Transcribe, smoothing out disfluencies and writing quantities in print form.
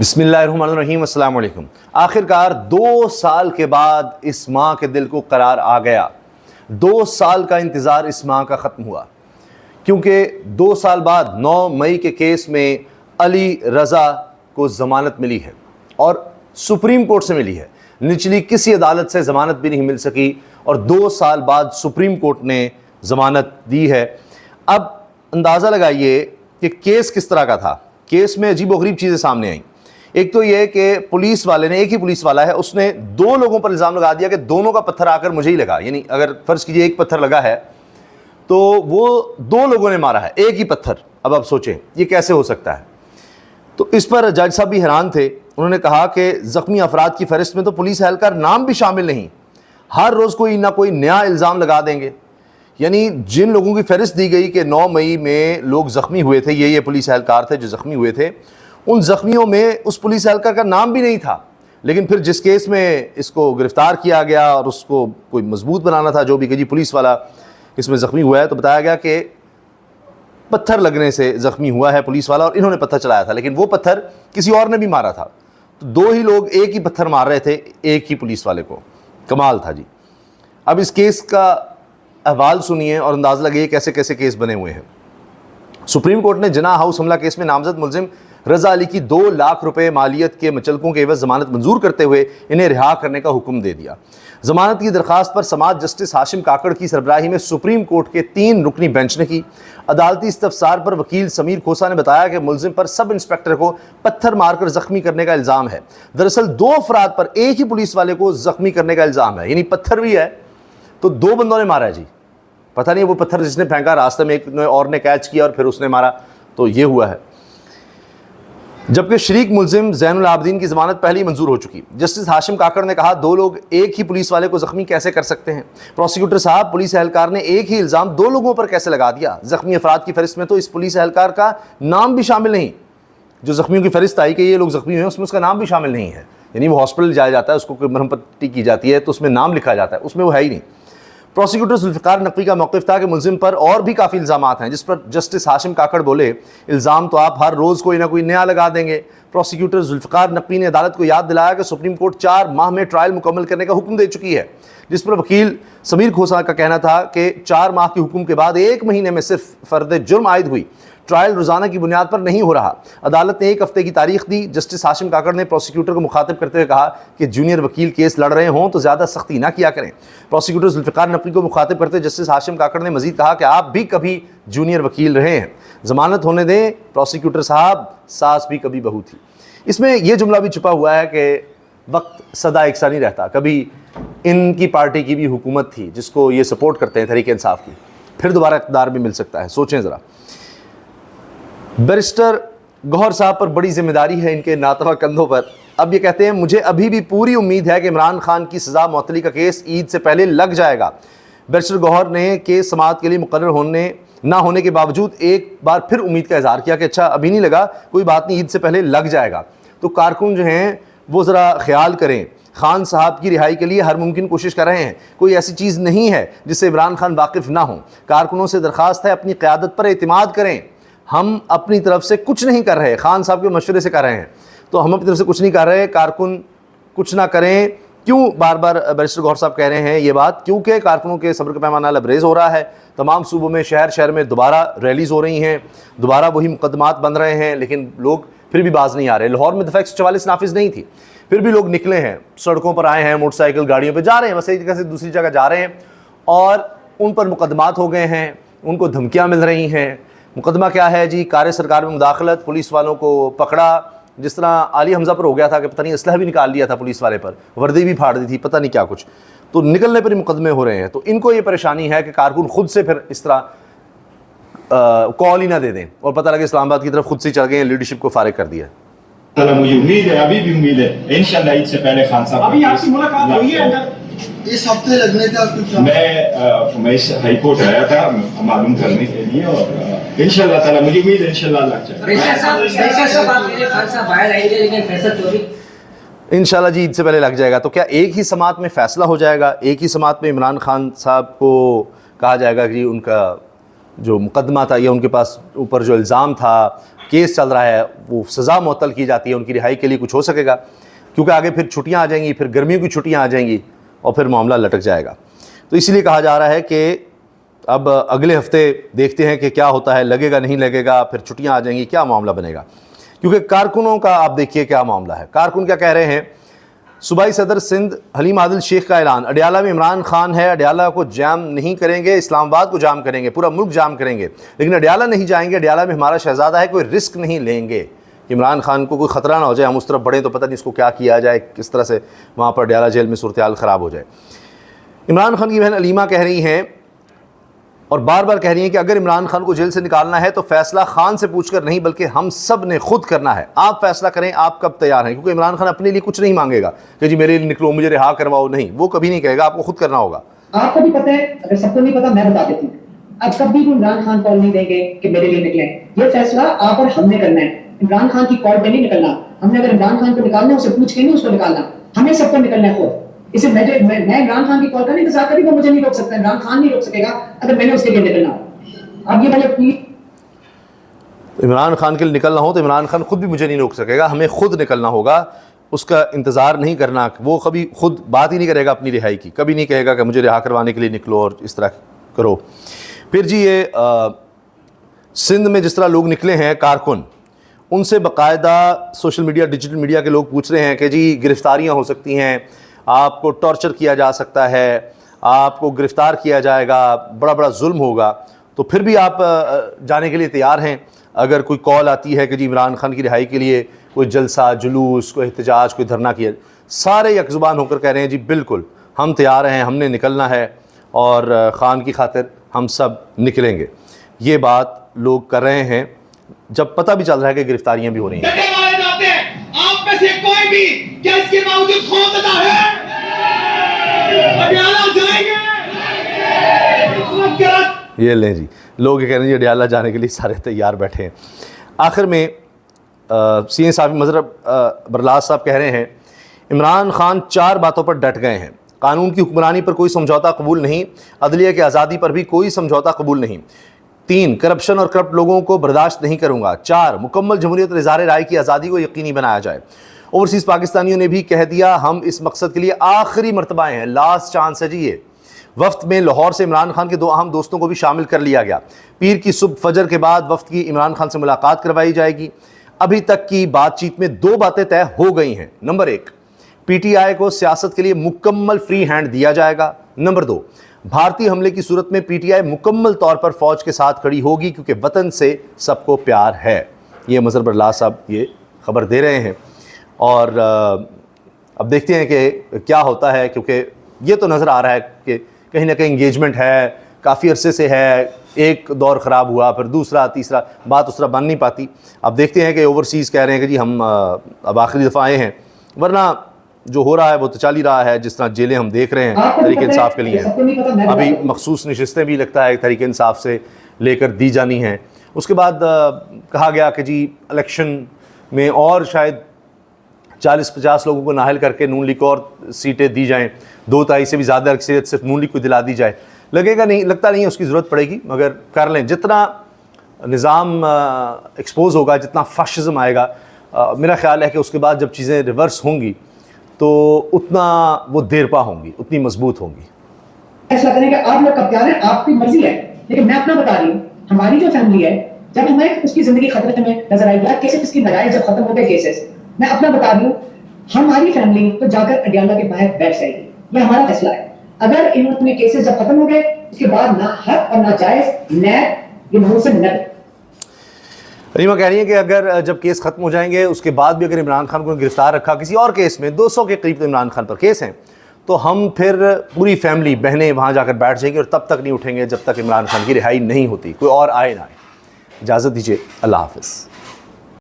बिस्मिल्लाहिर्रहमानिर्रहीम, अस्सलाम वालेकुम। आखिरकार 2 साल के बाद इस माँ के दिल को करार आ गया। 2 साल का इंतज़ार इस माँ का ख़त्म हुआ, क्योंकि 2 साल बाद 9 मई के केस में अली रज़ा को ज़मानत मिली है और सुप्रीम कोर्ट से मिली है। निचली किसी अदालत से ज़मानत भी नहीं मिल सकी और 2 साल बाद सुप्रीम कोर्ट ने ज़मानत दी है। अब अंदाज़ा लगाइए कि केस किस तरह का था। केस में अजीब व गरीब चीज़ें सामने आईं। एक तो ये कि पुलिस वाले ने, एक ही पुलिस वाला है, उसने 2 लोगों पर इल्ज़ाम लगा दिया कि दोनों का पत्थर आकर मुझे ही लगा। यानी अगर फ़र्ज़ कीजिए एक पत्थर लगा है तो वो 2 लोगों ने मारा है, एक ही पत्थर। अब आप सोचें ये कैसे हो सकता है। तो इस पर जज साहब भी हैरान थे। उन्होंने कहा कि ज़ख्मी अफराद की फ़हरिस्त में तो पुलिस एहलकार नाम भी शामिल नहीं। हर रोज़ कोई ना कोई नया इल्ज़ाम लगा देंगे। यानी जिन लोगों की फ़हरिस्त दी गई कि 9 मई में लोग ज़ख्मी हुए थे, ये पुलिस एहलकार थे जो ज़ख्मी हुए थे, उन ज़ख्मियों में उस पुलिस एहलकार का नाम भी नहीं था। लेकिन फिर जिस केस में इसको गिरफ़्तार किया गया और उसको कोई मजबूत बनाना था, जो भी कि जी पुलिस वाला इसमें ज़ख्मी हुआ है, तो बताया गया कि पत्थर लगने से ज़ख्मी हुआ है पुलिस वाला और इन्होंने पत्थर चलाया था, लेकिन वो पत्थर किसी और ने भी मारा था। तो 2 ही लोग एक ही पत्थर मार रहे थे एक ही पुलिस वाले को। कमाल था जी। अब इस केस का अहवाल सुनिए और अंदाज़ा लगाइए कैसे कैसे केस बने हुए हैं। सुप्रीम कोर्ट ने जिना हाउस हमला केस में नामजद मुलजिम रज़ा अली की 2 लाख रुपए मालियत के मुचलकों के एवज ज़मानत मंजूर करते हुए इन्हें रिहा करने का हुक्म दे दिया। ज़मानत की दरख्वास्त पर समाअत जस्टिस हाशिम काकड़ की सरबराही में सुप्रीम कोर्ट के 3 रुकनी बेंच ने की। अदालती इस्तफसार पर वकील समीर खोसा ने बताया कि मुलजिम पर सब इंस्पेक्टर को पत्थर मारकर जख्मी करने का इल्ज़ाम है। दरअसल 2 अफराद पर एक ही पुलिस वाले को जख्मी करने का इल्ज़ाम है। यानी पत्थर भी है तो 2 बंदों ने मारा है जी। पता नहीं वो पत्थर जिसने फेंका रास्ते में एक और ने कैच किया और फिर उसने मारा, तो ये हुआ है। जबकि शरीक मुलजिम ज़ैनुल आबदीन की ज़मानत पहले ही मंजूर हो चुकी। जस्टिस हाशिम काकड़ ने कहा 2 लोग एक ही पुलिस वाले को ज़ख्मी कैसे कर सकते हैं। प्रोसिक्यूटर साहब, पुलिस एहलकार ने एक ही इल्ज़ाम 2 लोगों पर कैसे लगा दिया। ज़ख्मी अफराद की फ़हरिस्त में तो इस पुलिस एहलकार का नाम भी शामिल नहीं। जो ज़ख्मियों की फ़हरिस्त आई कि ये लोग ज़ख्मी हुए हैं, उसमें उसका नाम भी शामिल नहीं है। यानी वो हॉस्पिटल जाया जाता है, उसको कोई मरहम पट्टी की जाती है तो उसमें नाम लिखा जाता है, उसमें वो है ही नहीं। प्रोसिक्यूटर जुल्फ़िकार नकवी का मौक़िफ़ था कि मुलजिम पर और भी काफ़ी इल्ज़ामात हैं, जिस पर जस्टिस हाशिम काकड़ बोले इल्ज़ाम तो आप हर रोज़ कोई ना कोई नया लगा देंगे। प्रोसिक्यूटर जुल्फ़िकार नकवी ने अदालत को याद दिलाया कि सुप्रीम कोर्ट 4 माह में ट्रायल मुकम्मल करने का हुक्म दे चुकी है, जिस पर वकील समीर खोसा का कहना था कि 4 माह के हुक्म के बाद 1 महीने में सिर्फ फ़र्द जुर्म आयद हुई। ट्रायल रोज़ाना की बुनियाद पर नहीं हो रहा। अदालत ने 1 हफ्ते की तारीख दी। जस्टिस हाशिम काकड़ ने प्रोसिक्यूटर को मुखातिब करते हुए कहा कि जूनियर वकील केस लड़ रहे हों तो ज़्यादा सख्ती ना किया करें। प्रोसिक्यूटर जुल्फ़िकार नकवी को मुखातिब करते हुए जस्टिस हाशिम काकड़ ने मजीद कहा कि आप भी कभी जूनियर वकील रहे हैं, ज़मानत होने दें प्रोसिक्यूटर साहब, सास भी कभी बहू थी। इसमें यह जुमला भी छुपा हुआ है कि वक्त सदा एक सा नहीं रहता। कभी इनकी पार्टी की भी हुकूमत थी जिसको ये सपोर्ट करते हैं तहरीक इंसाफ की, फिर दोबारा इक़्तिदार भी मिल सकता है। सोचें ज़रा। बैरिस्टर गौहर साहब पर बड़ी जिम्मेदारी है इनके नातवा कंधों पर। अब ये कहते हैं मुझे अभी भी पूरी उम्मीद है कि इमरान खान की सज़ा मुअत्तली का केस ईद से पहले लग जाएगा। बैरिस्टर गौहर ने केस समाअत के लिए मुकर्रर ना होने के बावजूद एक बार फिर उम्मीद का इज़हार किया कि अच्छा अभी नहीं लगा, कोई बात नहीं, ईद से पहले लग जाएगा। तो कारकुन जो हैं वो ज़रा ख्याल करें, खान साहब की रिहाई के लिए हर मुमकिन कोशिश कर रहे हैं। कोई ऐसी चीज़ नहीं है जिससे इमरान खान वाकिफ़ ना हो। कारकुनों से दरख्वास्त है अपनी क़यादत पर एतमाद करें। हम अपनी तरफ से कुछ नहीं कर रहे, खान साहब के मशवरे से कर रहे हैं, तो हम अपनी तरफ से कुछ नहीं कर रहे। कारकुन कुछ ना करें। क्यों बार बार बैरिस्टर गौहर साहब कह रहे हैं ये बात? क्योंकि कारकुनों के सब्र का पैमाना लबरेज़ हो रहा है। तमाम सूबों में शहर शहर में दोबारा रैलीज़ हो रही हैं, दोबारा वही मुकदमात बन रहे हैं, लेकिन लोग फिर भी बाज नहीं आ रहे। लाहौर में दफ़ा 144 नाफिज नहीं थी, फिर भी लोग निकले हैं, सड़कों पर आए हैं, मोटरसाइकिल गाड़ियों पर जा रहे हैं, बस एक जगह से दूसरी जगह जा रहे हैं और उन पर मुकदमात हो गए हैं, उनको धमकियाँ मिल रही हैं। मुकदमा क्या है जी? कार्य सरकार में मुदाखलत, पुलिस वालों को पकड़ा, जिस तरह आली हमज़ा पर हो गया था कि पता नहीं असलहा भी निकाल लिया था पुलिस वाले पर, वर्दी भी फाड़ दी थी, पता नहीं क्या कुछ, तो निकलने पर ही मुकदमे हो रहे हैं। तो इनको ये परेशानी है कि कारकुन खुद से फिर इस तरह कॉल ही ना दे दें और पता लगे इस्लामाबाद की तरफ खुद से चल गए, लीडरशिप को फारिग कर दिया। मुझे उम्मीद है, अभी भी उम्मीद है, इंशाल्लाह ईद से पहले खान साहब अभी आपकी मुलाकात हुई है अंदर इस हफ्ते लगने का कुछ? मैं हाई कोर्ट आया था मालूम करने के लिए और इंशाल्लाह ताला मुझे उम्मीद है इंशाल्लाह लग जाएगा। इंशाल्लाह जी ईद से पहले लग जाएगा। तो क्या एक ही समात में फ़ैसला हो जाएगा? एक ही समात में इमरान खान साहब को कहा जाएगा कि उनका जो मुकदमा था या उनके पास ऊपर जो इल्ज़ाम था, केस चल रहा है, वो सज़ा मुअत्तल की जाती है, उनकी रिहाई के लिए कुछ हो सकेगा? क्योंकि आगे फिर छुट्टियां आ जाएंगी, फिर गर्मियों की छुट्टियां आ जाएंगी और फिर मामला लटक जाएगा। तो इसलिए कहा जा रहा है कि अब अगले हफ्ते देखते हैं कि क्या होता है, लगेगा नहीं लगेगा, फिर छुट्टियां आ जाएंगी, क्या मामला बनेगा। क्योंकि कारकुनों का आप देखिए क्या मामला है। कारकुन क्या कह रहे हैं? सूबाई सदर सिंध हलीम आदिल शेख का ऐलान, अडियाला में इमरान खान है, अडियाला को जाम नहीं करेंगे, इस्लामाबाद को जाम करेंगे, पूरा मुल्क जाम करेंगे, लेकिन अडियाला नहीं जाएंगे, अडियाला में हमारा शहजादा है, कोई रिस्क नहीं लेंगे। इमरान खान को कोई ख़तरा ना हो जाए, हम उस तरफ बढ़ें तो पता नहीं इसको क्या किया जाए, किस तरह से वहाँ पर अडियाला जेल में सूरत हाल ख़राब हो जाए। इमरान खान की बहन अलीमा कह रही हैं और बार बार कह रही हैं कि अगर इमरान खान को जेल से निकालना है तो फैसला खान से पूछकर नहीं, बल्कि हम सब ने खुद करना है। आप फैसला करें, आप कब तैयार हैं, क्योंकि इमरान खान अपने लिए कुछ नहीं मांगेगा कि जी मेरे लिए निकलो, मुझे रिहा करवाओ, नहीं, वो कभी नहीं कहेगा, आपको खुद करना होगा। आपको भी पता है, अगर सबको नहीं पता मैं बता देती हूँ, अब कभी भी इमरान खान कॉल नहीं देंगे कि मेरे लिए निकले। ये फैसला आप और हमने करना है, इमरान खान की कॉल पे नहीं निकलना। हमने अगर इमरान खान को निकालना है, उसे पूछ के नहीं उसको निकालना, हमें सबको निकलना है खुद। इसे मैं इमरान खान की कॉल का इंतजार करी, वो मुझे नहीं रोक सकता, इमरान खान नहीं रोक सकेगा अगर मैंने उसके लिए निकलना हो। अब ये वाले इमरान खान के लिए निकलना हो तो इमरान खान खुद भी मुझे नहीं रोक सकेगा, हमें खुद निकलना होगा, उसका इंतज़ार नहीं करना। वो कभी खुद बात ही नहीं करेगा अपनी रिहाई की, कभी नहीं कहेगा कि मुझे रिहा करवाने के लिए निकलो और इस तरह करो। फिर जी ये सिंध में जिस तरह लोग निकले हैं कारकुन, उनसे बाकायदा सोशल मीडिया, डिजिटल मीडिया के लोग पूछ रहे हैं कि जी गिरफ्तारियाँ हो सकती हैं, आपको टॉर्चर किया जा सकता है, आपको गिरफ़्तार किया जाएगा, बड़ा बड़ा जुल्म होगा। तो फिर भी आप जाने के लिए तैयार हैं? अगर कोई कॉल आती है कि जी इमरान खान की रिहाई के लिए कोई जलसा, जुलूस, कोई एहतजाज, कोई धरना किया, सारे यकजुबान होकर कह रहे हैं जी बिल्कुल हम तैयार हैं, हमने निकलना है और ख़ान की खातिर हम सब निकलेंगे। ये बात लोग कर रहे हैं जब पता भी चल रहा है कि गिरफ्तारियां भी हो रही हैं। आप में से कोई भी क्या इसके बावजूद खौफजदा है? अडियाला जाएंगे। ये लें जी, लोग ये कह रहे हैं अडियाला जाने के लिए सारे तैयार बैठे हैं। आखिर में सीएम साहब मजरब बरलास साहब कह रहे हैं इमरान खान 4 बातों पर डट गए हैं। कानून की हुक्मरानी पर कोई समझौता कबूल नहीं, अदलिया की आज़ादी पर भी कोई समझौता कबूल नहीं। 3, करप्शन और करप्ट लोगों को बर्दाश्त नहीं करूँगा। 4, मुकम्मल जमहूरियत और इज़हार राय की आज़ादी को यकीनी बनाया जाए। ओवरसीज़ पाकिस्तानियों ने भी कह दिया हम इस मकसद के लिए आखिरी मरतबा हैं, लास्ट चांस है जी ये। वफ्त में लाहौर से इमरान खान के 2 अहम दोस्तों को भी शामिल कर लिया गया। पीर की सुबह फजर के बाद वफ्त की इमरान खान से मुलाकात करवाई जाएगी। अभी तक की बातचीत में 2 बातें तय हो गई हैं। नंबर 1, PTI को सियासत के लिए मुकम्मल फ्री हैंड दिया जाएगा। नंबर 2, भारतीय हमले की सूरत में PTI मुकम्मल तौर पर फौज के साथ खड़ी होगी, क्योंकि वतन से सबको प्यार है। ये मजहर बरलास साहब ये खबर दे रहे हैं और अब देखते हैं कि क्या होता है, क्योंकि ये तो नज़र आ रहा है कि कहीं ना कहीं इंगेजमेंट है, काफ़ी अरसे से है, एक दौर ख़राब हुआ, फिर दूसरा, तीसरा, बात उस तरह बन नहीं पाती। अब देखते हैं कि ओवरसीज़ कह रहे हैं कि जी हम अब आखिरी दफ़ा आए हैं, वरना जो हो रहा है वो तो चल ही रहा है। जिस तरह जेलें हम देख रहे हैं तहरीक इंसाफ के लिए हैं, अभी मखसूस नशिस्तें भी लगता है तहरीक इंसाफ से लेकर दी जानी हैं। उसके बाद कहा गया कि जी इलेक्शन में और शायद 40-50 लोगों को नाहल करके नून लीग को और सीटें दी जाएं, 2 तिहाई से भी ज़्यादा अक्सरियत सिर्फ नून लीग को दिला दी जाए। लगता नहीं है उसकी ज़रूरत पड़ेगी, मगर कर लें। जितना निज़ाम एक्सपोज होगा, जितना फाशिज़म आएगा, मेरा ख्याल है कि उसके बाद जब चीज़ें रिवर्स होंगी तो उतना वो देरपा होंगी, उतनी मजबूत होंगी। फैसला करें कि आप लोग कब तैयार हैं, आपकी मर्जी है, लेकिन मैं अपना बता रही हूँ, हमारी जो फैमिली है, जब हमें उसकी ज़िंदगी खतरे में नजर आई, या केसेस इसकी नजायज जब खत्म हो गए केसेस, मैं अपना बता रही हूँ, हमारी फैमिली तो जाकर अडियाला के बाहर बैठ जाएगी। ये हमारा फैसला है। अगर इन्होंने केसेस जब खत्म हो गए, उसके बाद ना हक और ना जायज नैब ये मुझसे न। रीमा कह रही है कि अगर जब केस खत्म हो जाएंगे उसके बाद भी अगर इमरान खान को गिरफ्तार रखा किसी और केस में, 200 के करीब तो इमरान खान पर केस हैं, तो हम फिर पूरी फैमिली बहनें वहाँ जाकर बैठ जाएंगी और तब तक नहीं उठेंगे जब तक इमरान खान की रिहाई नहीं होती, कोई और आए ना आए। इजाज़त दीजिए, अल्लाह हाफ़िज़।